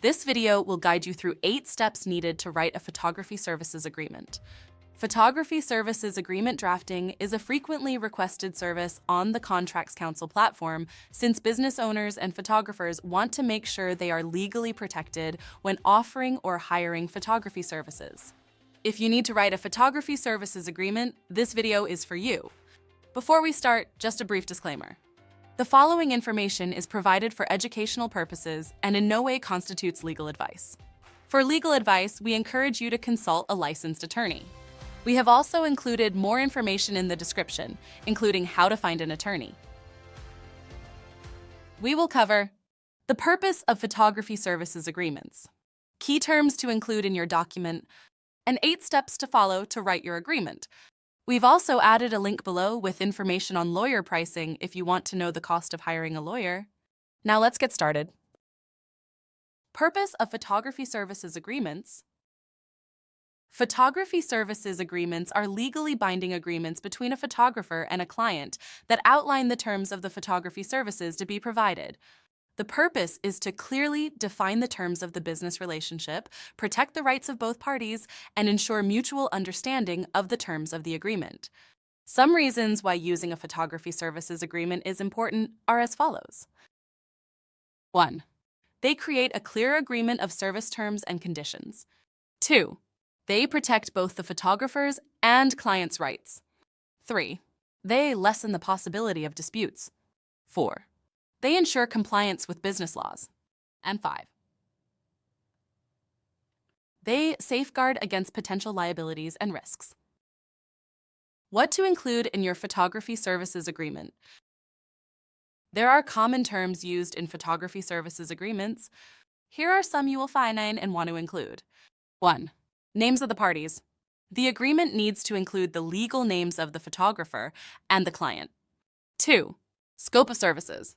This video will guide you through 8 steps needed to write a photography services agreement. Photography services agreement drafting is a frequently requested service on the Contracts Council platform since business owners and photographers want to make sure they are legally protected when offering or hiring photography services. If you need to write a photography services agreement, this video is for you. Before we start, just a brief disclaimer. The following information is provided for educational purposes and in no way constitutes legal advice. For legal advice, we encourage you to consult a licensed attorney. We have also included more information in the description, including how to find an attorney. We will cover the purpose of photography services agreements, key terms to include in your document, and 8 steps to follow to write your agreement. We've also added a link below with information on lawyer pricing if you want to know the cost of hiring a lawyer. Now let's get started. Purpose of photography services agreements. Photography services agreements are legally binding agreements between a photographer and a client that outline the terms of the photography services to be provided. The purpose is to clearly define the terms of the business relationship, protect the rights of both parties, and ensure mutual understanding of the terms of the agreement. Some reasons why using a photography services agreement is important are as follows. 1. They create a clear agreement of service terms and conditions. 2. They protect both the photographer's and client's rights. 3. They lessen the possibility of disputes. 4. They ensure compliance with business laws. And 5. They safeguard against potential liabilities and risks. What to include in your photography services agreement? There are common terms used in photography services agreements. Here are some you will find and want to include. 1. Names of the parties. The agreement needs to include the legal names of the photographer and the client. 2. Scope of services.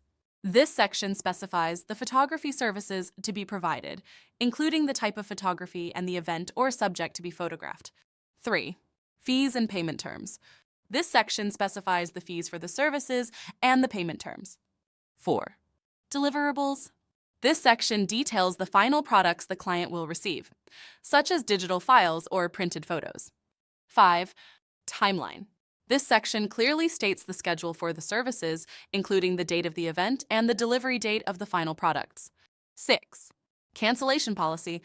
This section specifies the photography services to be provided, including the type of photography and the event or subject to be photographed. 3. Fees and payment terms. This section specifies the fees for the services and the payment terms. 4. Deliverables. This section details the final products the client will receive, such as digital files or printed photos. 5. Timeline. This section clearly states the schedule for the services, including the date of the event and the delivery date of the final products. 6. Cancellation policy.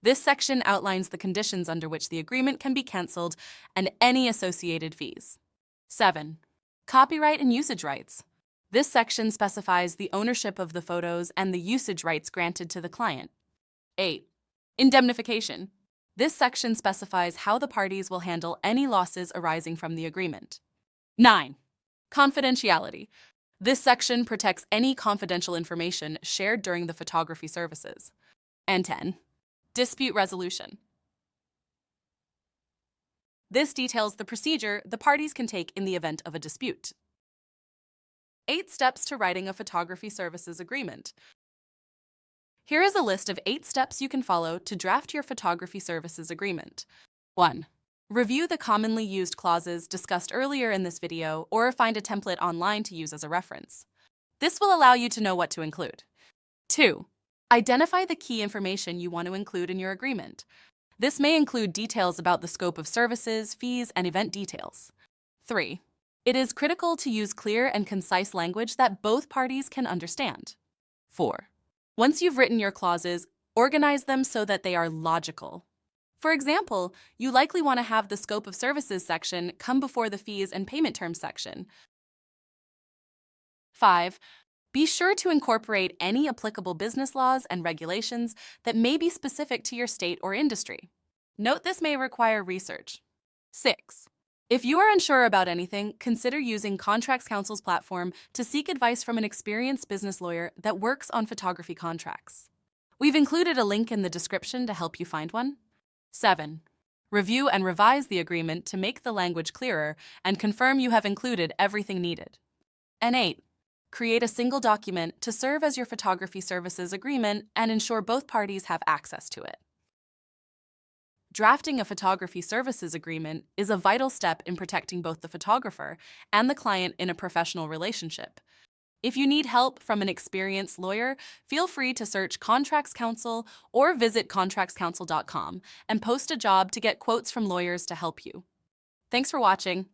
This section outlines the conditions under which the agreement can be canceled and any associated fees. 7. Copyright and usage rights. This section specifies the ownership of the photos and the usage rights granted to the client. 8. Indemnification. This section specifies how the parties will handle any losses arising from the agreement. 9. Confidentiality. This section protects any confidential information shared during the photography services. And 10. Dispute resolution. This details the procedure the parties can take in the event of a dispute. 8 steps to writing a photography services agreement. Here is a list of 8 steps you can follow to draft your photography services agreement. 1. Review the commonly used clauses discussed earlier in this video or find a template online to use as a reference. This will allow you to know what to include. 2. Identify the key information you want to include in your agreement. This may include details about the scope of services, fees, and event details. 3. It is critical to use clear and concise language that both parties can understand. 4. Once you've written your clauses, organize them so that they are logical. For example, you likely want to have the scope of services section come before the fees and payment terms section. 5. Be sure to incorporate any applicable business laws and regulations that may be specific to your state or industry. Note this may require research. 6. If you are unsure about anything, consider using Contracts Council's platform to seek advice from an experienced business lawyer that works on photography contracts. We've included a link in the description to help you find one. 7. Review and revise the agreement to make the language clearer and confirm you have included everything needed. And 8. Create a single document to serve as your photography services agreement and ensure both parties have access to it. Drafting a photography services agreement is a vital step in protecting both the photographer and the client in a professional relationship. If you need help from an experienced lawyer, feel free to search Contracts Counsel or visit contractscounsel.com and post a job to get quotes from lawyers to help you. Thanks for watching.